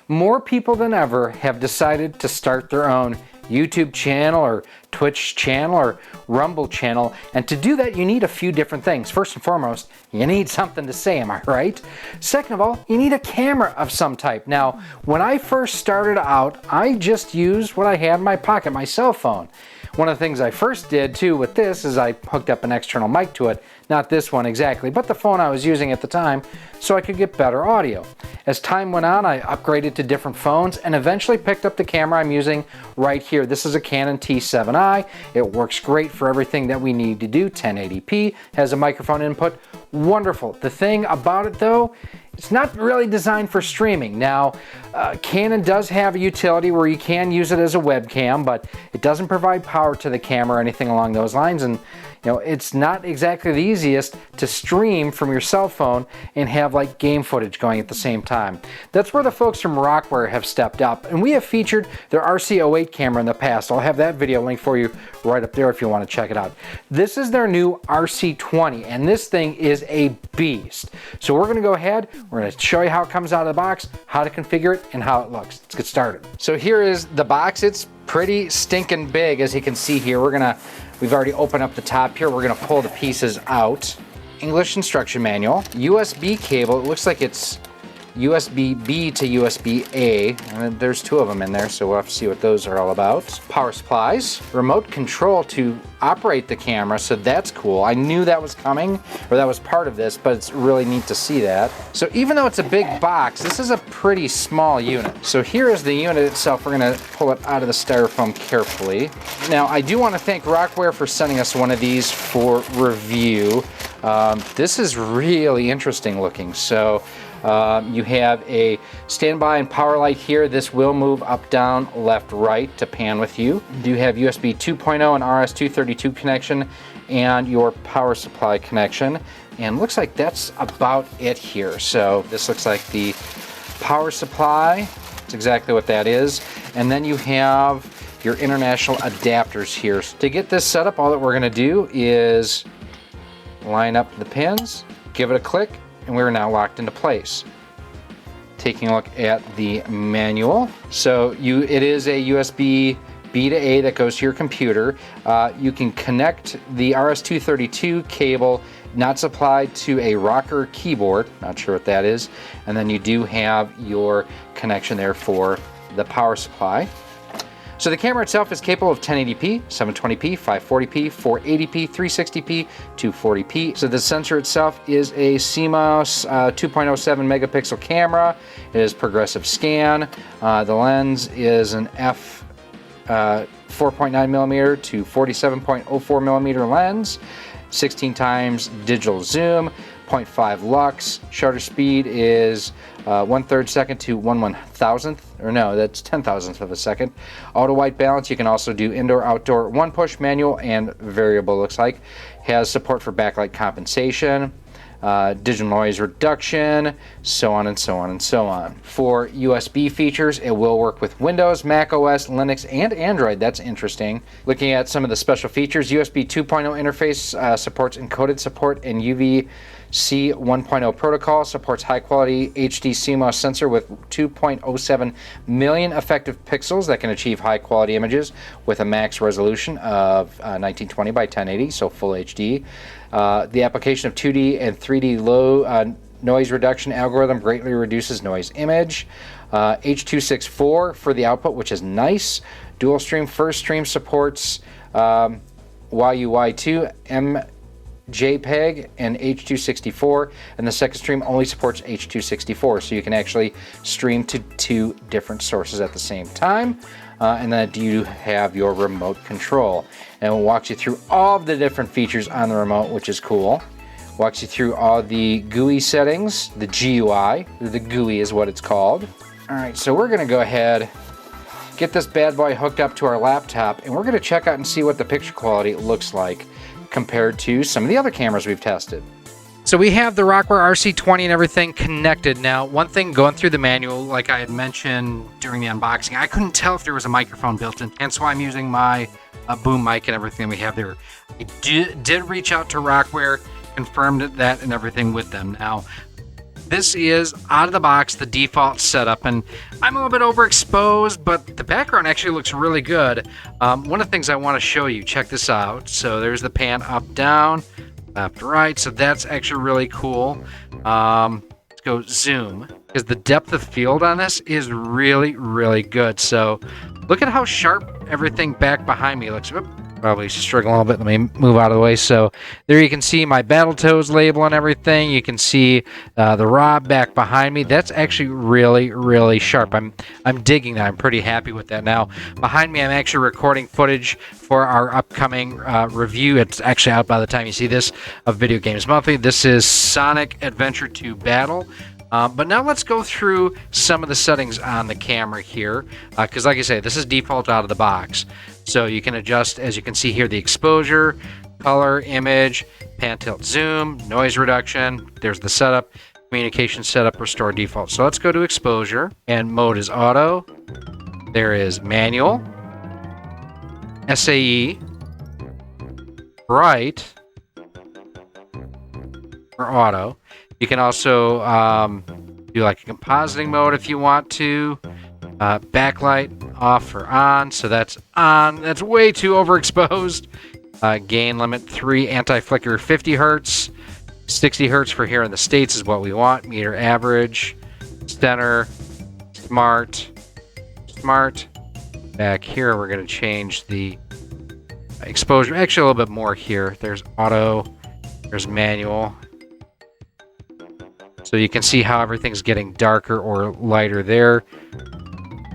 More people than ever have decided to start their own YouTube channel or Twitch channel or Rumble channel, and to do that you need a few different things. First and foremost, you need something to say, am I right? Second of all, you need a camera of some type. Now, when I first started out, I just used what I had in my pocket, my cell phone. One of the things I first did too with this is I hooked up an external mic to it. Not this one exactly, but the phone I was using at the time, so I could get better audio. As time went on, I upgraded to different phones and eventually picked up the camera I'm using right here. This is a Canon T7i. It works great for everything that we need to do. 1080p, has a microphone input. Wonderful. The thing about it though, it's not really designed for streaming. Now, Canon does have a utility where you can use it as a webcam, but it doesn't provide power to the camera or anything along those lines. And you know, it's not exactly the easiest to stream from your cell phone and have like game footage going at the same time. That's where the folks from Rockware have stepped up, and we have featured their RC08 camera in the past. I'll have that video link for you right up there if you want to check it out. This is their new RC20, and this thing is a beast. So we're going to go ahead, we're going to show you how it comes out of the box, how to configure it, and how it looks. Let's get started. So here is the box. It's pretty stinking big, as you can see here. We've already opened up the top here. We're gonna pull the pieces out. English instruction manual, USB cable. It looks like it's USB-B to USB-A. And there's two of them in there, so we'll have to see what those are all about. Power supplies, remote control to operate the camera, so that's cool. I knew that was coming, or that was part of this, but it's really neat to see that. So even though it's a big box, this is a pretty small unit. So here is the unit itself. We're gonna pull it out of the styrofoam carefully. Now, I do wanna thank Rockware for sending us one of these for review. This is really interesting looking. So you have a standby and power light here. This will move up, down, left, right to pan with you. You have USB 2.0 and RS-232 connection and your power supply connection. And looks like that's about it here. So this looks like the power supply. That's exactly what that is. And then you have your international adapters here. To get this set up, all that we're gonna do is line up the pins, give it a click, and we're now locked into place. Taking a look at the manual. So it is a USB B to A that goes to your computer. You can connect the RS-232 cable not supplied to a rocker keyboard, not sure what that is, and then you do have your connection there for the power supply. So the camera itself is capable of 1080p, 720p, 540p, 480p, 360p, 240p. So the sensor itself is a CMOS 2.07 megapixel camera. It is progressive scan. The lens is an f 4.9 millimeter to 47.04 millimeter lens, 16 times digital zoom, 0.5 lux. Shutter speed is 1/3 second to 1/1000th, or no, that's 10,000th of a second. Auto white balance, you can also do indoor, outdoor, one push, manual, and variable, looks like. Has support for backlight compensation, digital noise reduction, so on and so on and so on. For USB features, it will work with Windows, Mac OS, Linux, and Android. That's interesting. Looking at some of the special features, USB 2.0 interface supports encoded support and UVC 1.0 protocol, supports high-quality HD CMOS sensor with 2.07 million effective pixels that can achieve high-quality images with a max resolution of 1920 by 1080, so full HD. The application of 2D and 3D low noise reduction algorithm greatly reduces noise image. H.264 for the output, which is nice. Dual stream, first stream supports YUY2, MJPEG, and H.264, and the second stream only supports H.264, so you can actually stream to two different sources at the same time. And then you have your remote control. And it walks you through all of the different features on the remote, which is cool. Walks you through all the GUI settings, the GUI, or the GUI is what it's called. All right, so we're gonna go ahead, get this bad boy hooked up to our laptop, and we're gonna check out and see what the picture quality looks like compared to some of the other cameras we've tested. So we have the Rockware RC20 and everything connected. Now, one thing going through the manual, like I had mentioned during the unboxing, I couldn't tell if there was a microphone built in, and so I'm using my boom mic and everything we have there. I did reach out to Rockware, confirmed that and everything with them. Now, this is out of the box the default setup, and I'm a little bit overexposed, but the background actually looks really good. One of the things I want to show you, check this out. So there's the pan up, down, left, right. So that's actually really cool. Let's go zoom, because the depth of field on this is really, really good. So look at how sharp everything back behind me looks. Oop, probably struggling a little bit. Let me move out of the way. So there you can see my Battletoads label and everything. You can see the Rob back behind me. That's actually really, really sharp. I'm digging that. I'm pretty happy with that. Now, behind me, I'm actually recording footage for our upcoming review. It's actually out by the time you see this, of Video Games Monthly. This is Sonic Adventure 2 Battle. But now let's go through some of the settings on the camera here, because like I say, this is default out of the box. So you can adjust, as you can see here, the exposure, color, image, pan, tilt, zoom, noise reduction. There's the setup, communication setup, restore default. So let's go to exposure, and mode is auto. There is manual, SAE, bright, or auto. You can also do like a compositing mode if you want to. Backlight off or on, so that's on. That's way too overexposed. Gain limit 3, anti-flicker 50 hertz, 60 hertz for here in the States is what we want. Meter average, center, smart. Back here we're going to change the exposure, actually a little bit more here. There's auto, there's manual. So you can see how everything's getting darker or lighter there.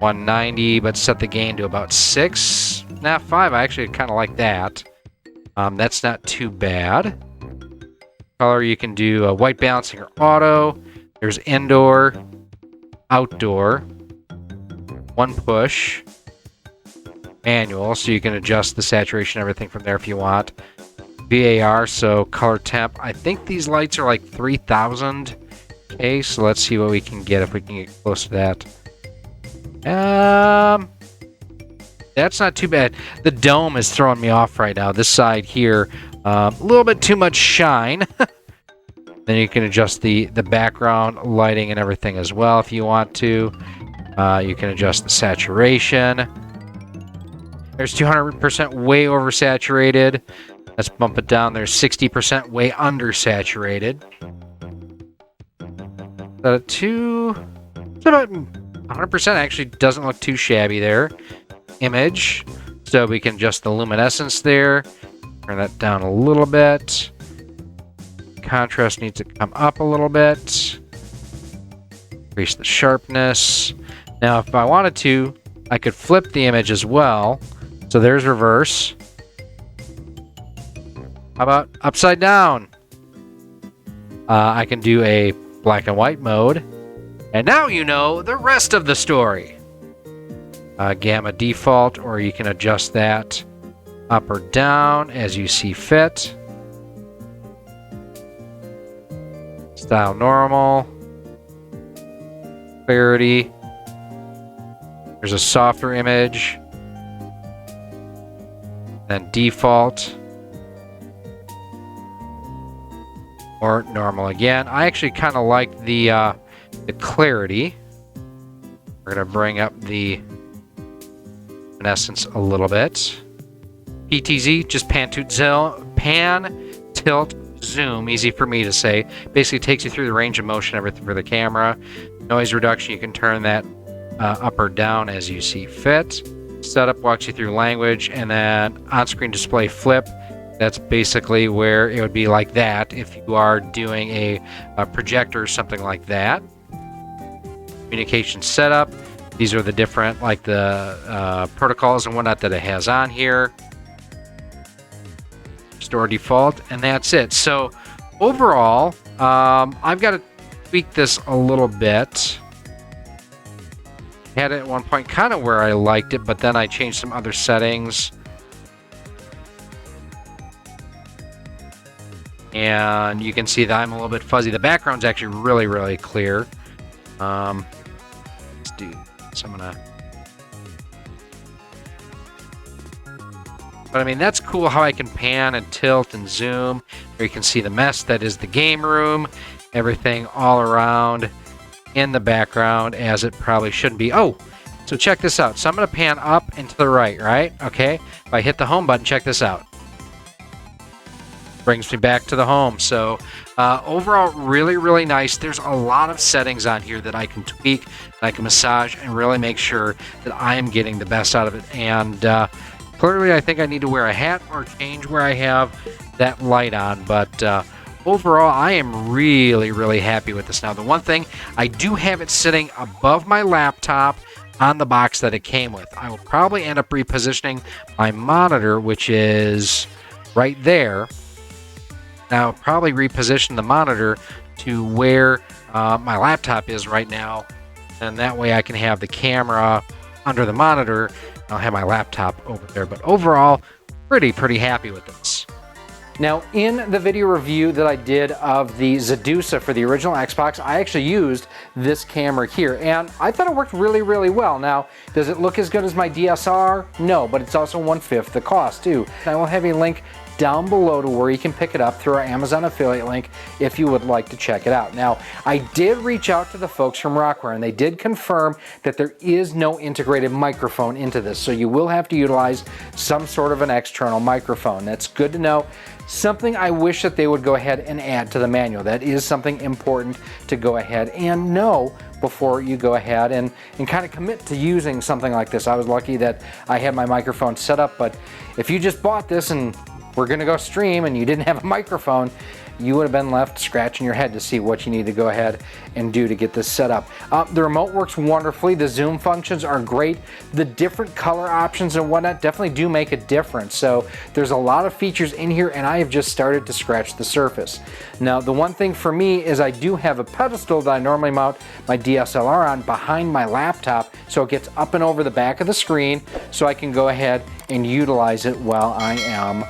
190, but set the gain to about 6. Nah, 5. I actually kind of like that. That's not too bad. Color, you can do a white balancing or auto. There's indoor, outdoor, one push, manual, so you can adjust the saturation, everything from there if you want. VAR, so color temp. I think these lights are like 3000 K, so let's see what we can get if we can get close to that. That's not too bad. The dome is throwing me off right now. This side here, a little bit too much shine. Then you can adjust the background lighting and everything as well if you want to. You can adjust the saturation. There's 200% way oversaturated. Let's bump it down. There's 60% way undersaturated. It's about 100%. Actually doesn't look too shabby there. Image, so we can adjust the luminescence there. Turn that down a little bit. Contrast needs to come up a little bit. Increase the sharpness. Now, if I wanted to, I could flip the image as well. So there's reverse. How about upside down? I can do a black and white mode. And now you know the rest of the story. Gamma default, or you can adjust that up or down as you see fit. Style normal. Clarity. There's a softer image. Then default. Or normal again. I actually kind of like the clarity. We're going to bring up the luminescence a little bit. PTZ, just pan, tilt, zoom. Easy for me to say. Basically takes you through the range of motion, everything for the camera. Noise reduction, you can turn that up or down as you see fit. Setup walks you through language, and then on-screen display flip. That's basically where it would be like that if you are doing a projector or something like that. Communication setup. These are the different, like the protocols and whatnot that it has on here. Store default, and that's it. So overall, I've got to tweak this a little bit. Had it at one point kind of where I liked it, but then I changed some other settings. And you can see that I'm a little bit fuzzy. The background's actually really, really clear. Let's do this. I'm gonna. But I mean, that's cool how I can pan and tilt and zoom. Or you can see the mess that is the game room. everything all around in the background as it probably shouldn't be. Oh, so check this out. So I'm going to pan up and to the right? Okay. If I hit the home button, check this out. Brings me back to the home. So overall, really, really nice. There's a lot of settings on here that I can tweak, that I can massage, and really make sure that I am getting the best out of it. And clearly, I think I need to wear a hat or change where I have that light on. But overall, I am really, really happy with this. Now, the one thing, I do have it sitting above my laptop on the box that it came with. I will probably end up repositioning my monitor, which is right there. Now, probably reposition the monitor to where my laptop is right now, and that way I can have the camera under the monitor. I'll have my laptop over there, but overall, pretty happy with this. Now, in the video review that I did of the Zadusa for the original Xbox, I actually used this camera here, and I thought it worked really, really well. Now, does it look as good as my DSLR? No, but it's also 1/5 the cost, too. I will have a link down below to where you can pick it up through our Amazon affiliate link if you would like to check it out. Now, I did reach out to the folks from Rockware, and they did confirm that there is no integrated microphone into this, so you will have to utilize some sort of an external microphone. That's good to know. Something I wish that they would go ahead and add to the manual. That is something important to go ahead and know before you go ahead and kind of commit to using something like this. I was lucky that I had my microphone set up, but if you just bought this and we're gonna go stream and you didn't have a microphone, you would have been left scratching your head to see what you need to go ahead and do to get this set up. The remote works wonderfully. The zoom functions are great. The different color options and whatnot definitely do make a difference. So there's a lot of features in here, and I have just started to scratch the surface. Now, the one thing for me is I do have a pedestal that I normally mount my DSLR on behind my laptop, so it gets up and over the back of the screen so I can go ahead and utilize it while I am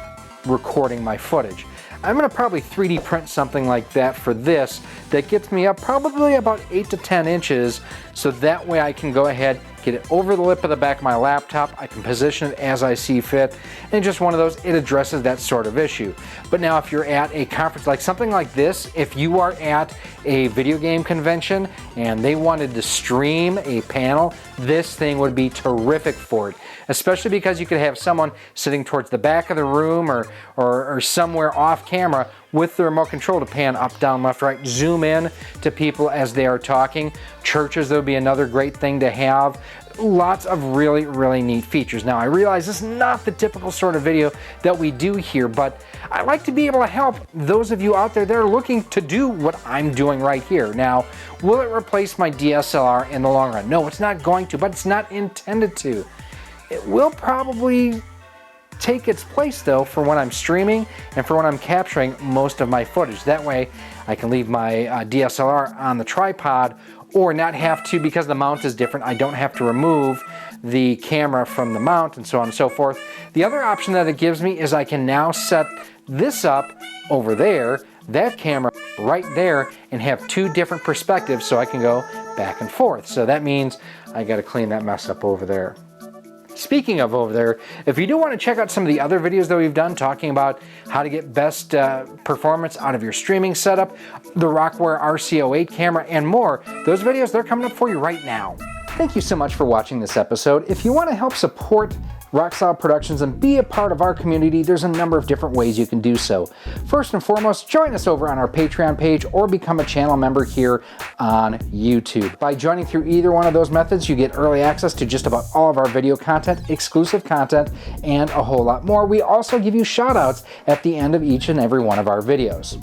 recording my footage. I'm going to probably 3D print something like that for this that gets me up probably about 8 to 10 inches, so that way I can go ahead, get it over the lip of the back of my laptop. I can position it as I see fit, and just one of those, it addresses that sort of issue. But now if you're at a conference like something like this, if you are at a video game convention and they wanted to stream a panel, this thing would be terrific for it, especially because you could have someone sitting towards the back of the room or somewhere off camera with the remote control to pan up, down, left, right, zoom in to people as they are talking. Churches, that would be another great thing to have. Lots of really, really neat features. Now, I realize this is not the typical sort of video that we do here, but I like to be able to help those of you out there that are looking to do what I'm doing right here. Now, will it replace my DSLR in the long run? No, it's not going to, but it's not intended to. It will probably take its place, though, for when I'm streaming and for when I'm capturing most of my footage. That way, I can leave my DSLR on the tripod, or not have to, because the mount is different. I don't have to remove the camera from the mount and so on and so forth. The other option that it gives me is I can now set this up over there, that camera right there, and have two different perspectives so I can go back and forth. So that means I got to clean that mess up over there. Speaking of over there, if you do want to check out some of the other videos that we've done talking about how to get best performance out of your streaming setup, the Rockware RC20 camera, and more, those videos, they're coming up for you right now. Thank you so much for watching this episode. If you want to help support Rocksolid Productions and be a part of our community, there's a number of different ways you can do so. First and foremost, join us over on our Patreon page or become a channel member here on YouTube. By joining through either one of those methods, you get early access to just about all of our video content, exclusive content, and a whole lot more. We also give you shout outs at the end of each and every one of our videos.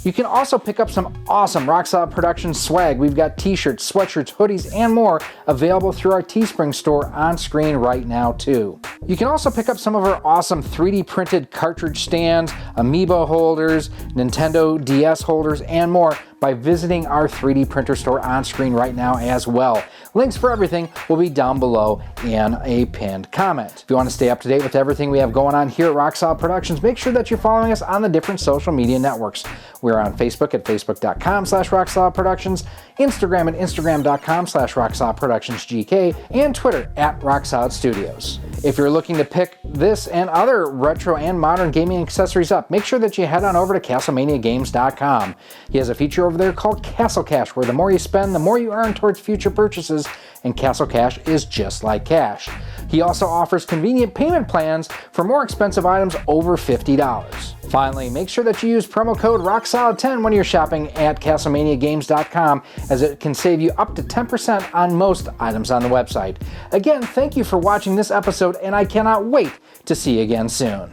You can also pick up some awesome Rocksolid Productions swag. We've got t-shirts, sweatshirts, hoodies, and more available through our Teespring store on screen right now too. You can also pick up some of our awesome 3D printed cartridge stands, Amiibo holders, Nintendo DS holders, and more by visiting our 3D printer store on screen right now as well. Links for everything will be down below in a pinned comment. If you want to stay up to date with everything we have going on here at Rock Solid Productions, make sure that you're following us on the different social media networks. We're on Facebook at facebook.com/RockSolidProductions, Instagram at instagram.com/RockSolidProductionsGK, and Twitter at RockSolidStudios. If you're looking to pick this and other retro and modern gaming accessories up, make sure that you head on over to CastlemaniaGames.com. He has a feature over there called Castle Cash, where the more you spend, the more you earn towards future purchases, and Castle Cash is just like cash. He also offers convenient payment plans for more expensive items over $50. Finally, make sure that you use promo code ROCKSOLID10 when you're shopping at CastlemaniaGames.com, as it can save you up to 10% on most items on the website. Again, thank you for watching this episode, and I cannot wait to see you again soon.